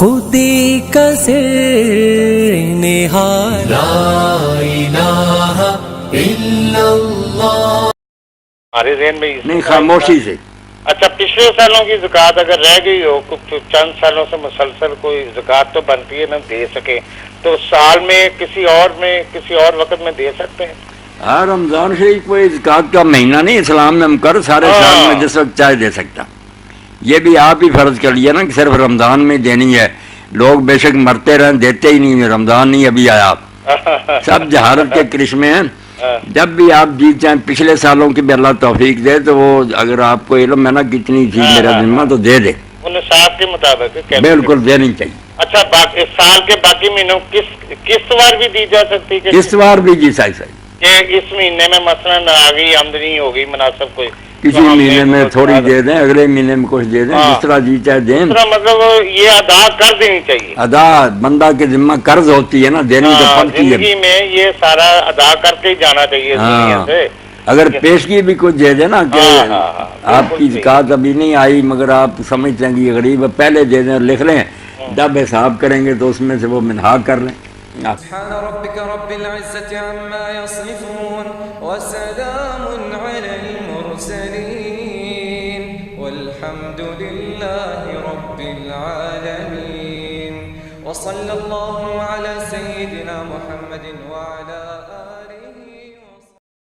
خودی کا سر نہاد لا الہ الا اللہ. ہمارے ذہن میں نہیں، خاموشی سے. اچھا، پچھلے سالوں کی زکوٰۃ اگر رہ گئی ہو، کچھ چند سالوں سے مسلسل کوئی زکوٰۃ تو بنتی ہے، نہ دے سکے، تو سال میں کسی اور وقت میں دے سکتے ہیں؟ ہاں، رمضان شریف کوئی زکوٰۃ کا مہینہ نہیں اسلام میں مقرر، سارے سال میں جس وقت چاہے دے سکتا. یہ بھی آپ ہی فرض کر لیا نا کہ صرف رمضان میں دینی ہے. لوگ بے شک مرتے رہیں، دیتے ہی نہیں. رمضان نہیں ابھی آیا، سب جہالت کے کرشمے ہیں. جب بھی آپ جیت جائیں، پچھلے سالوں کی بھی اللہ توفیق دے تو وہ اگر آپ کو علم ہے نا کتنی چیز میرا ذمہ تو دے دے، نصاب کے مطابق بالکل دینی چاہیے. اچھا، سال کے باقی مہینوں قسط وار بھی دی جا سکتی ہے؟ اس بار بھی جی صحیح کہ اس مہینے میں مثلاً آ گئی آمدنی ہو گئی مناسب کوئی، کسی مہینے میں تھوڑی دے دیں، اگلے مہینے میں کچھ دے دیں، جس طرح جی چاہے دیں. مطلب یہ ادا کر دینی چاہیے. ادا بندہ کے ذمہ قرض ہوتی ہے نا، دینی تو پڑتی ہے. زندگی میں یہ سارا ادا کر کے ہی جانا چاہیے دنیا سے. اگر پیشگی بھی کچھ دے دیں نا کہ آپ کی زکوٰۃ ابھی نہیں آئی مگر آپ سمجھتے ہیں کہ یہ غریب ہے، پہلے دے دیں اور لکھ لیں، جب حساب کریں گے تو اس میں سے وہ منہا کر لیں. سبحان ربك رب العزة عما يصفون وسلام على المرسلين والحمد لله رب العالمين وصلى الله على سيدنا محمد وعلى